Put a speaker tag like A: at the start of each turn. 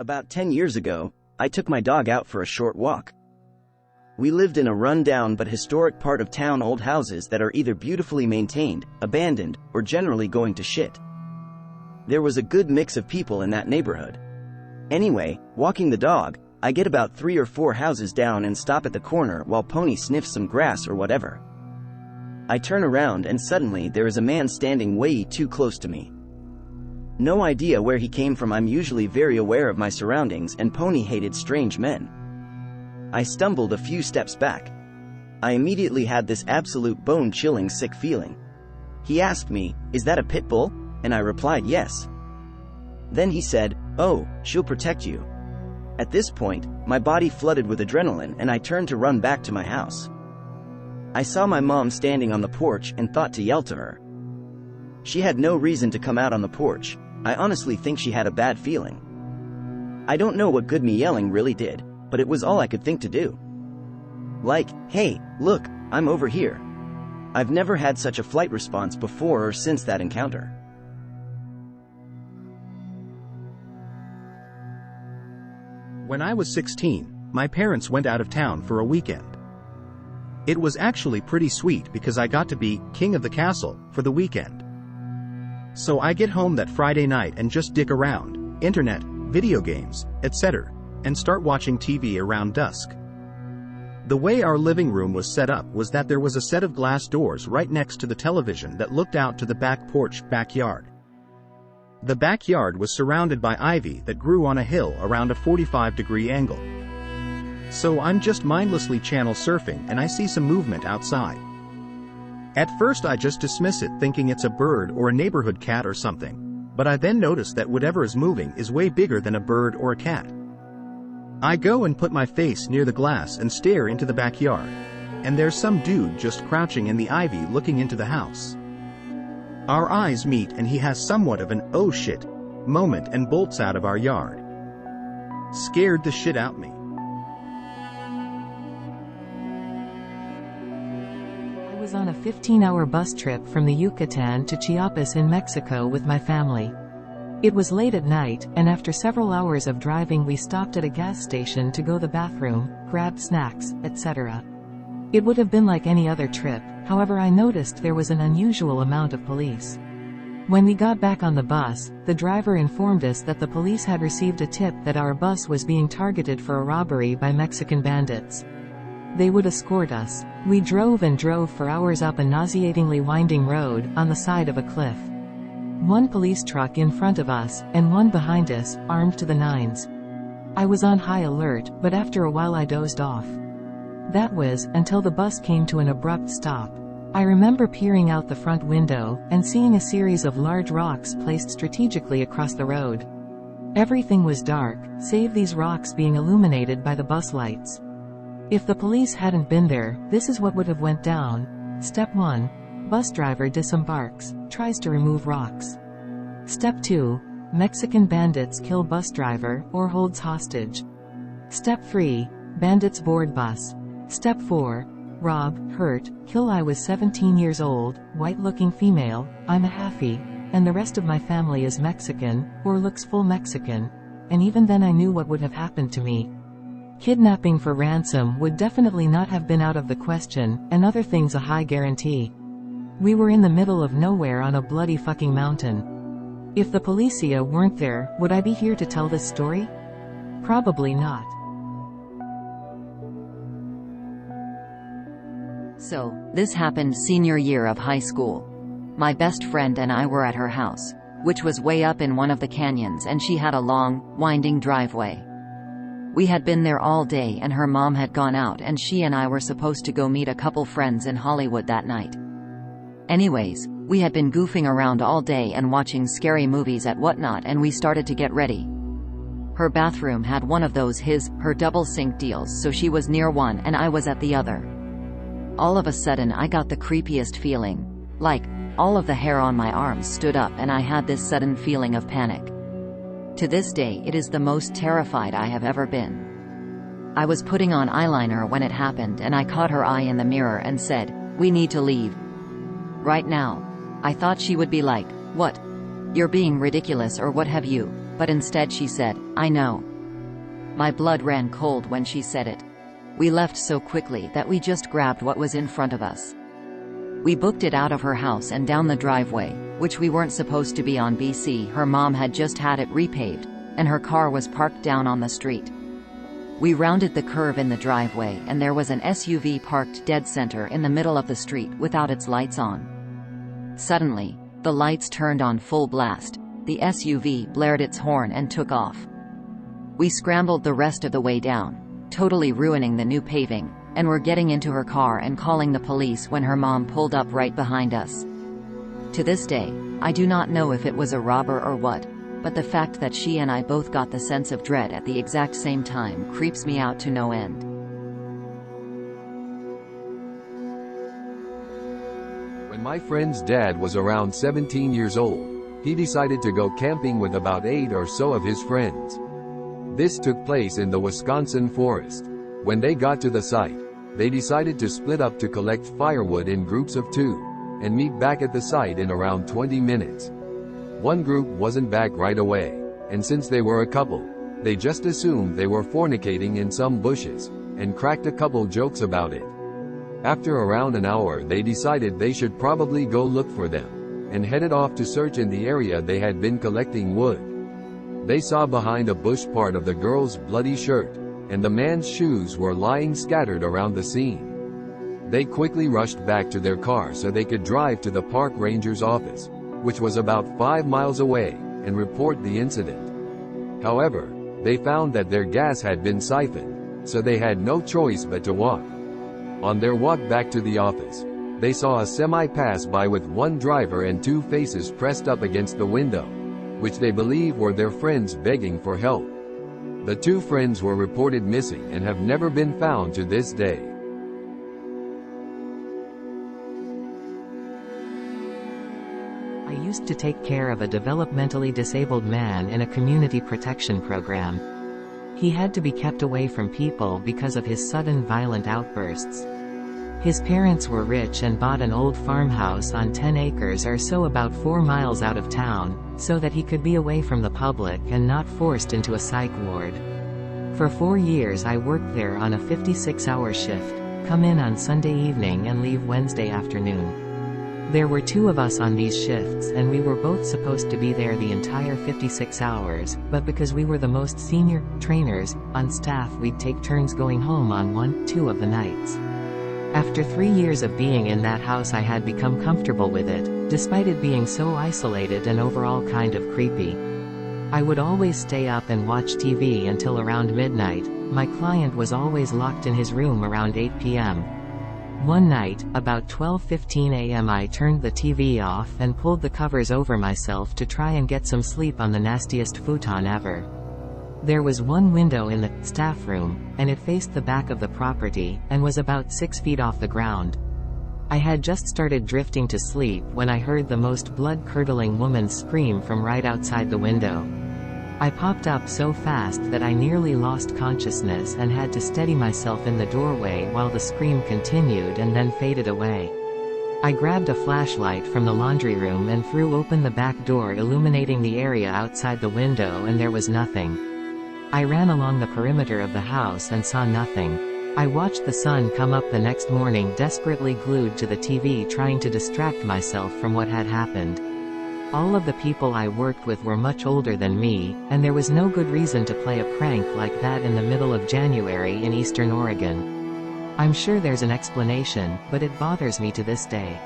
A: About 10 years ago, I took my dog out for a short walk. We lived in a run-down but historic part of town, old houses that are either beautifully maintained, abandoned, or generally going to shit. There was a good mix of people in that neighborhood. Anyway, walking the dog, I get about 3 or 4 houses down and stop at the corner while Pony sniffs some grass or whatever. I turn around and suddenly there is a man standing way too close to me. No idea where he came from. I'm usually very aware of my surroundings, and Pony hated strange men. I stumbled a few steps back. I immediately had this absolute bone-chilling sick feeling. He asked me, "Is that a pit bull?" And I replied, "Yes." Then he said, "Oh, she'll protect you." At this point, my body flooded with adrenaline and I turned to run back to my house. I saw my mom standing on the porch and thought to yell to her. She had no reason to come out on the porch. I honestly think she had a bad feeling. I don't know what good me yelling really did, but it was all I could think to do. Like, "Hey, look, I'm over here." I've never had such a flight response before or since that encounter.
B: When I was 16, my parents went out of town for a weekend. It was actually pretty sweet because I got to be king of the castle for the weekend. So I get home that Friday night and just dick around, internet, video games, etc., and start watching TV around dusk. The way our living room was set up was that there was a set of glass doors right next to the television that looked out to the back porch backyard. The backyard was surrounded by ivy that grew on a hill around a 45-degree angle. So I'm just mindlessly channel surfing and I see some movement outside. At first I just dismiss it thinking it's a bird or a neighborhood cat or something, but I then notice that whatever is moving is way bigger than a bird or a cat. I go and put my face near the glass and stare into the backyard, and there's some dude just crouching in the ivy looking into the house. Our eyes meet and he has somewhat of an "oh shit" moment and bolts out of our yard. Scared the shit out me.
C: I was on a 15-hour bus trip from the Yucatan to Chiapas in Mexico with my family. It was late at night, and after several hours of driving we stopped at a gas station to go to the bathroom, grab snacks, etc. It would have been like any other trip, however I noticed there was an unusual amount of police. When we got back on the bus, the driver informed us that the police had received a tip that our bus was being targeted for a robbery by Mexican bandits. They would escort us. We drove and drove for hours up a nauseatingly winding road, on the side of a cliff. One police truck in front of us, and one behind us, armed to the nines. I was on high alert, but after a while I dozed off. That was, until the bus came to an abrupt stop. I remember peering out the front window, and seeing a series of large rocks placed strategically across the road. Everything was dark, save these rocks being illuminated by the bus lights. If the police hadn't been there, this is what would have went down. Step 1. Bus driver disembarks, tries to remove rocks. Step 2. Mexican bandits kill bus driver, or holds hostage. Step 3. Bandits board bus. Step 4. Rob, hurt, kill. I was 17 years old, white-looking female, I'm a halfie, and the rest of my family is Mexican, or looks full Mexican, and even then I knew what would have happened to me. Kidnapping for ransom would definitely not have been out of the question, and other things a high guarantee. We were in the middle of nowhere on a bloody fucking mountain. If the policia weren't there, would I be here to tell this story? Probably not.
D: So, this happened senior year of high school. My best friend and I were at her house, which was way up in one of the canyons, and she had a long, winding driveway. We had been there all day and her mom had gone out and she and I were supposed to go meet a couple friends in Hollywood that night. Anyways, we had been goofing around all day and watching scary movies at whatnot, and we started to get ready. Her bathroom had one of those her double sink deals, so she was near one and I was at the other. All of a sudden I got the creepiest feeling. Like, all of the hair on my arms stood up and I had this sudden feeling of panic. To this day it is the most terrified I have ever been. I was putting on eyeliner when it happened and I caught her eye in the mirror and said, "We need to leave. Right now." I thought she would be like, "What? You're being ridiculous," or what have you, but instead she said, "I know. My blood ran cold when she said it. We left so quickly that we just grabbed what was in front of us. We booked it out of her house and down the driveway, which we weren't supposed to be on. Her mom had just had it repaved, and her car was parked down on the street. We rounded the curve in the driveway and there was an SUV parked dead center in the middle of the street without its lights on. Suddenly, the lights turned on full blast, the SUV blared its horn and took off. We scrambled the rest of the way down, totally ruining the new paving, and were getting into her car and calling the police when her mom pulled up right behind us. To this day, I do not know if it was a robber or what, but the fact that she and I both got the sense of dread at the exact same time creeps me out to no end.
E: When my friend's dad was around 17 years old, he decided to go camping with about 8 or so of his friends. This took place in the Wisconsin forest. When they got to the site, they decided to split up to collect firewood in groups of 2, and meet back at the site in around 20 minutes. One group wasn't back right away, and since they were a couple, they just assumed they were fornicating in some bushes, and cracked a couple jokes about it. After around an hour they decided they should probably go look for them, and headed off to search in the area they had been collecting wood. They saw behind a bush part of the girl's bloody shirt, and the man's shoes were lying scattered around the scene. They quickly rushed back to their car so they could drive to the park ranger's office, which was about 5 miles away, and report the incident. However, they found that their gas had been siphoned, so they had no choice but to walk. On their walk back to the office, they saw a semi pass by with one driver and 2 faces pressed up against the window, which they believe were their friends begging for help. The 2 friends were reported missing and have never been found to this day.
C: I used to take care of a developmentally disabled man in a community protection program. He had to be kept away from people because of his sudden violent outbursts. His parents were rich and bought an old farmhouse on 10 acres or so about 4 miles out of town, so that he could be away from the public and not forced into a psych ward. For 4 years I worked there on a 56-hour shift, come in on Sunday evening and leave Wednesday afternoon. There were 2 of us on these shifts and we were both supposed to be there the entire 56 hours, but because we were the most senior trainers on staff, we'd take turns going home on 1-2 of the nights. After 3 years of being in that house I had become comfortable with it, despite it being so isolated and overall kind of creepy. I would always stay up and watch TV until around midnight. My client was always locked in his room around 8 p.m. One night, about 12:15 a.m. I turned the TV off and pulled the covers over myself to try and get some sleep on the nastiest futon ever. There was one window in the staff room, and it faced the back of the property, and was about 6 feet off the ground. I had just started drifting to sleep when I heard the most blood-curdling woman's scream from right outside the window. I popped up so fast that I nearly lost consciousness and had to steady myself in the doorway while the scream continued and then faded away. I grabbed a flashlight from the laundry room and threw open the back door, illuminating the area outside the window, and there was nothing. I ran along the perimeter of the house and saw nothing. I watched the sun come up the next morning, desperately glued to the TV, trying to distract myself from what had happened. All of the people I worked with were much older than me, and there was no good reason to play a prank like that in the middle of January in Eastern Oregon. I'm sure there's an explanation, but it bothers me to this day.